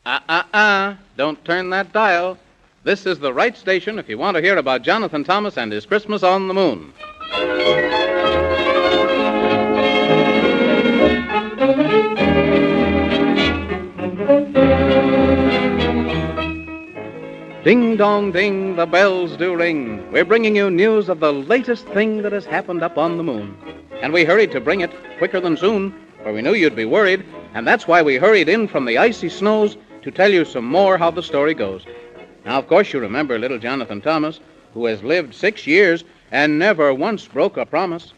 Don't turn that dial. This is the right station if you want to hear about Jonathan Thomas and his Christmas on the Moon. Ding dong ding, the bells do ring. We're bringing you news of the latest thing that has happened up on the moon. And we hurried to bring it quicker than soon, for we knew you'd be worried, and that's why we hurried in from the icy snows to tell you some more how the story goes. Now, of course, you remember little Jonathan Thomas, who has lived 6 years and never once broke a promise.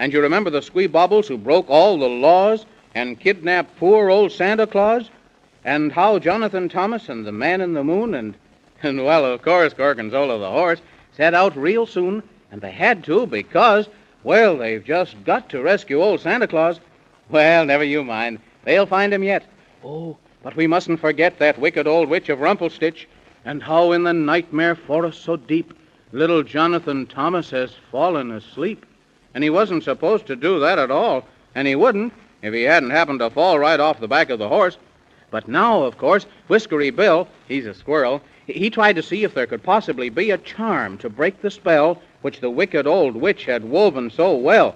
And you remember the Squee-Bobbles who broke all the laws and kidnapped poor old Santa Claus? And how Jonathan Thomas and the Man in the Moon and well, of course, Gorgonzola the horse set out real soon, and they had to because, well, they've just got to rescue old Santa Claus. Well, never you mind. They'll find him yet. Oh, but we mustn't forget that wicked old witch of Rumpelstitch, and how in the nightmare forest so deep, little Jonathan Thomas has fallen asleep. And he wasn't supposed to do that at all, and he wouldn't if he hadn't happened to fall right off the back of the horse. But now, of course, Whiskery Bill, he's a squirrel, he tried to see if there could possibly be a charm to break the spell which the wicked old witch had woven so well.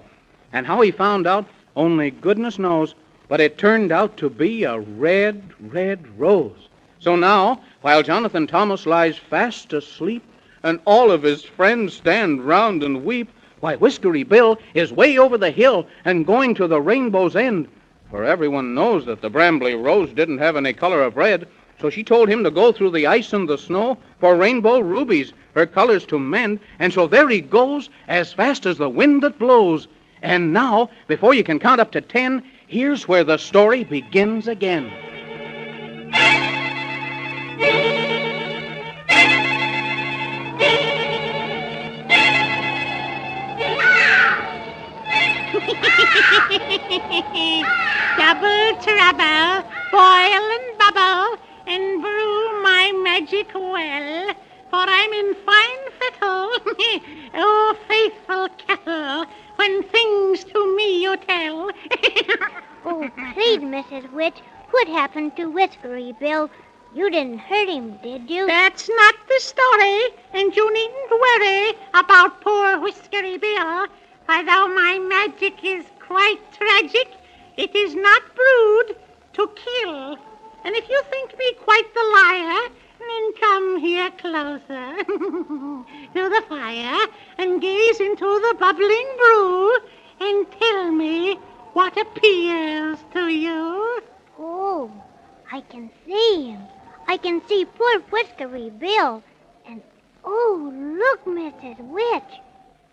And how he found out, only goodness knows, but it turned out to be a red, red rose. So now, while Jonathan Thomas lies fast asleep, and all of his friends stand round and weep, why, Whiskery Bill is way over the hill and going to the rainbow's end. For everyone knows that the brambly rose didn't have any color of red, so she told him to go through the ice and the snow for rainbow rubies, her colors to mend, and so there he goes as fast as the wind that blows. And now, before you can count up to 10, here's where the story begins again. Double trouble, boil and bubble, and brew my magic well, for I'm in fine fettle, oh, faithful kettle, when things to me you tell. Oh, please, Mrs. Witch, what happened to Whiskery Bill? You didn't hurt him, did you? That's not the story, and you needn't worry about poor Whiskery Bill, for though my magic is quite tragic, it is not brewed to kill. And if you think me quite the liar, then come here closer to the fire and gaze into the bubbling brew and tell me what appeals to you. Oh, I can see him. I can see poor Whiskery Bill. And, oh, look, Mrs. Witch.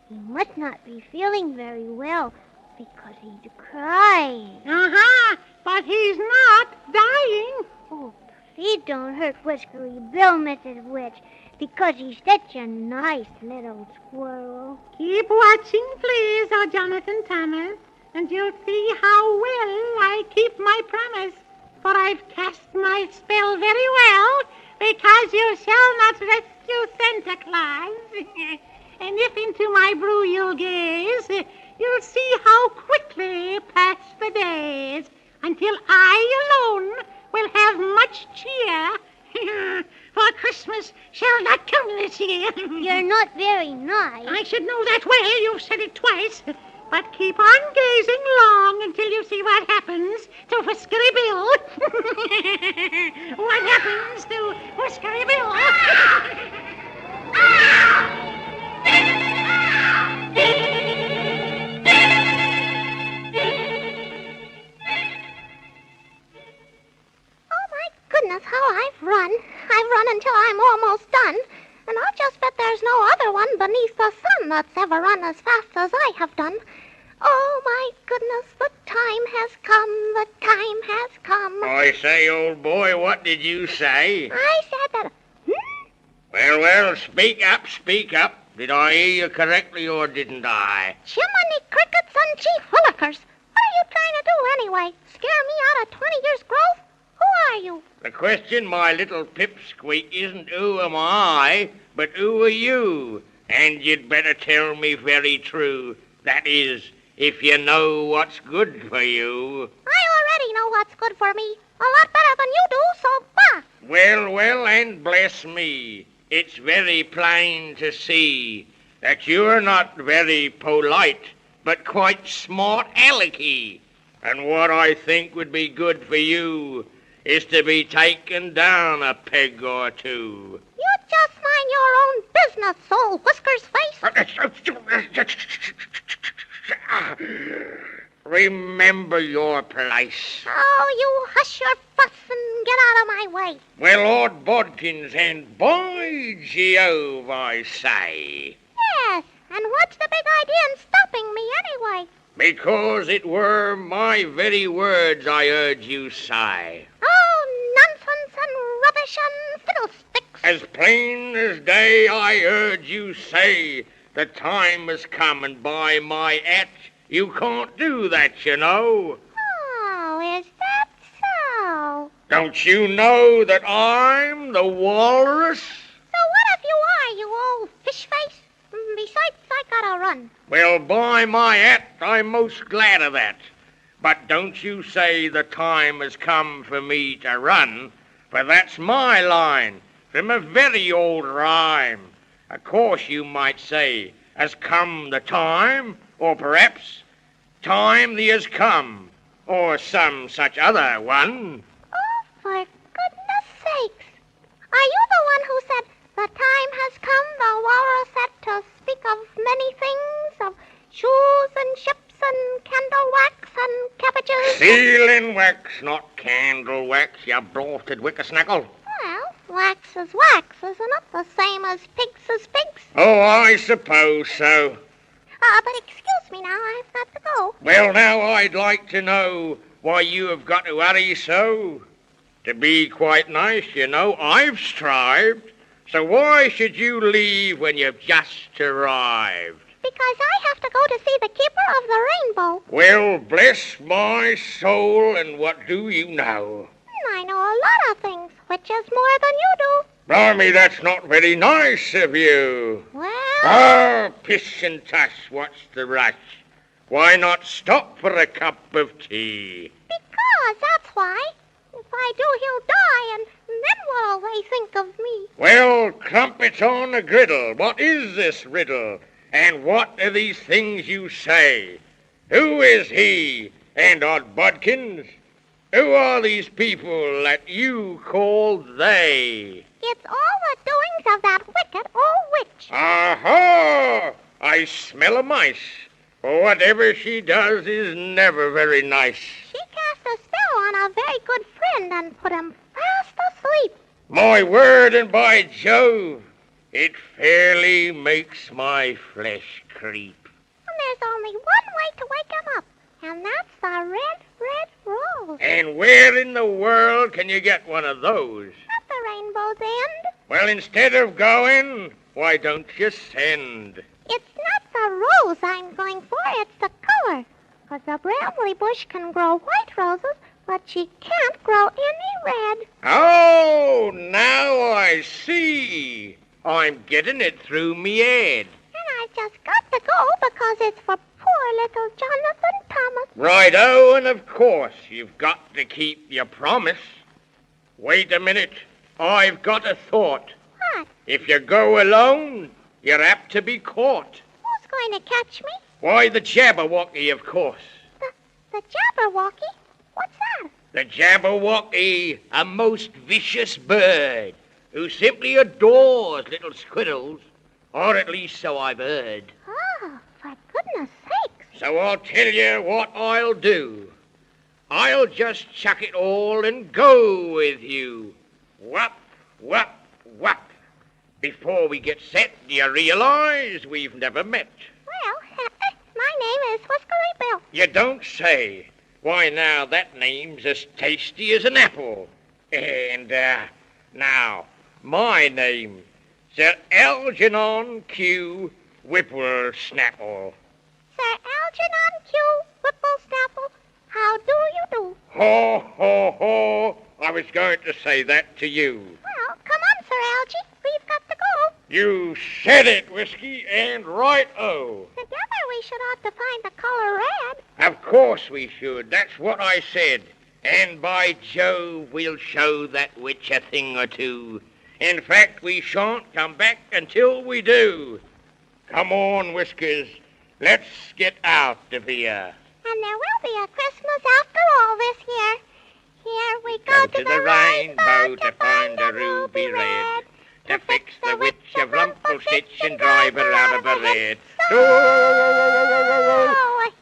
He must not be feeling very well because he's crying. But he's not dying. Oh, please don't hurt Whiskery Bill, Mrs. Witch, because he's such a nice little squirrel. Keep watching, please, oh Jonathan Thomas, and you'll see how well I keep my promise. For I've cast my spell very well, because you shall not rescue Santa Claus. And if into my brew you'll gaze, you'll see how quickly pass the days, until I alone will have much cheer. For Christmas shall not come this year. You're not very nice. I should know that well. You've said it twice. But keep on gazing long until you see what happens to Whiskery Bill. What happens to Whiskery Bill? Goodness, how I've run. I've run until I'm almost done. And I'll just bet there's no other one beneath the sun that's ever run as fast as I have done. Oh, my goodness, the time has come, the time has come. I say, old boy, what did you say? I said that... Well, speak up, speak up. Did I hear you correctly or didn't I? Jiminy crickets and chief willikers. What are you trying to do anyway? Scare me out of 20 years' growth? Who are you? The question, my little pipsqueak, isn't who am I, but who are you? And you'd better tell me very true. That is, if you know what's good for you. I already know what's good for me. A lot better than you do, so bah! Well, and bless me, it's very plain to see that you're not very polite, but quite smart alecky. And what I think would be good for you is to be taken down a peg or two. You just mind your own business, old Whiskers-face. Remember your place. Oh, you hush your fuss and get out of my way. Well, Lord Bodkins, and by Jove, I say. Yes, and what's the big idea in stopping me anyway? Because it were my very words I heard you say. Oh, nonsense and rubbish and fiddlesticks. As plain as day I heard you say, the time has come, and by my hat, you can't do that, you know. Oh, is that so? Don't you know that I'm the walrus? So what if you are, you old fish-face? Besides, I gotta run. Well, by my hat, I'm most glad of that. But don't you say the time has come for me to run, for that's my line, from a very old rhyme. Of course, you might say, has come the time, or perhaps time thee has come, or some such other one. Oh, for goodness sakes. Are you the one who said, the time has come, the walrus said, to speak of many things, of shoes and ships and candle wax and cabbages? Sealing wax, not candle wax, you bloated whippersnapper. Well, wax is wax, isn't it? The same as pigs is pigs. Oh, I suppose so. But excuse me now, I've got to go. Well, now I'd like to know why you have got to hurry so. To be quite nice, you know, I've strived. So why should you leave when you've just arrived? Because I have to go to see the keeper of the rainbow. Well, bless my soul, and what do you know? I know a lot of things, which is more than you do. Blimey, that's not very nice of you. Well, Ah, pish and tush, what's the rush? Why not stop for a cup of tea? because that's why. If I do, he'll die, and then what'll they think of me? Well, crumpets on a griddle, what is this riddle? And what are these things you say? Who is he, and Odd Bodkins? Who are these people that you call they? It's all the doings of that wicked old witch. Aha! I smell a mice. For whatever she does is never very nice. She cast a spell on a very good friend and put him fast asleep. My word, and by Jove, it fairly makes my flesh creep. And there's only one way to wake him up, and that's the red, red rose. And where in the world can you get one of those? At the rainbow's end. Well, instead of going, why don't you send? It's not the rose I'm going for, it's the color. 'Cause the bramble bush can grow white roses, but she can't grow any red. Oh, now I see. I'm getting it through me head. And I've just got to go because it's for poor little Jonathan Thomas. Right-o, and of course you've got to keep your promise. Wait a minute. I've got a thought. What? If you go alone, you're apt to be caught. Who's going to catch me? Why, the Jabberwocky, of course. The Jabberwocky? What's that? The Jabberwocky, a most vicious bird, who simply adores little squirrels, or at least so I've heard. Oh, for goodness sakes. So I'll tell you what I'll do. I'll just chuck it all and go with you. Whop, whop, whop. Before we get set, do you realize we've never met? Well, my name is Whiskery Bill. You don't say. Why, now, that name's as tasty as an apple. And, now, my name, Sir Algernon Q. Whippersnapple. Sir Algernon Q. Whipplesnapple, how do you do? Ho, ho, ho. I was going to say that to you. Well, come on, Sir Algy. We've got to go. You said it, Whiskey, and right-o. Together we should ought to find the color red. Of course we should. That's what I said. And by Jove, we'll show that witch a thing or two. In fact, we shan't come back until we do. Come on, Whiskers. Let's get out of here. And there will be a Christmas after all this year. Here we go to the rainbow to find a ruby red, to fix the witch of Rumpelstiltskin and drive her out of her head. Oh,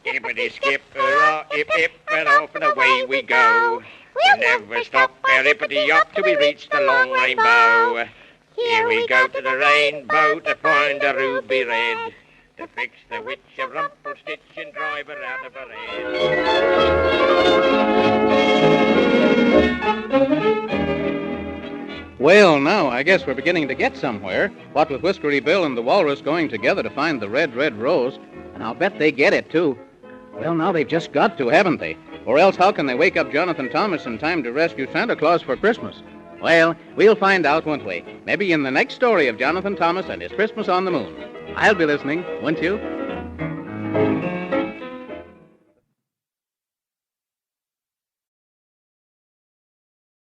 Hippity skip, hurrah, hip hip, and off and away we go. We'll never stop our hippity hop till we reach the long rainbow. Here we go to the rainbow to find a ruby red, to fix the witch of Rumpelstiltskin and drive her out of her head. Well, now, I guess we're beginning to get somewhere. What with Whiskery Bill and the Walrus going together to find the red, red rose. And I'll bet they get it, too. Well, now they've just got to, haven't they? Or else how can they wake up Jonathan Thomas in time to rescue Santa Claus for Christmas? Well, we'll find out, won't we? Maybe in the next story of Jonathan Thomas and his Christmas on the Moon. I'll be listening, won't you?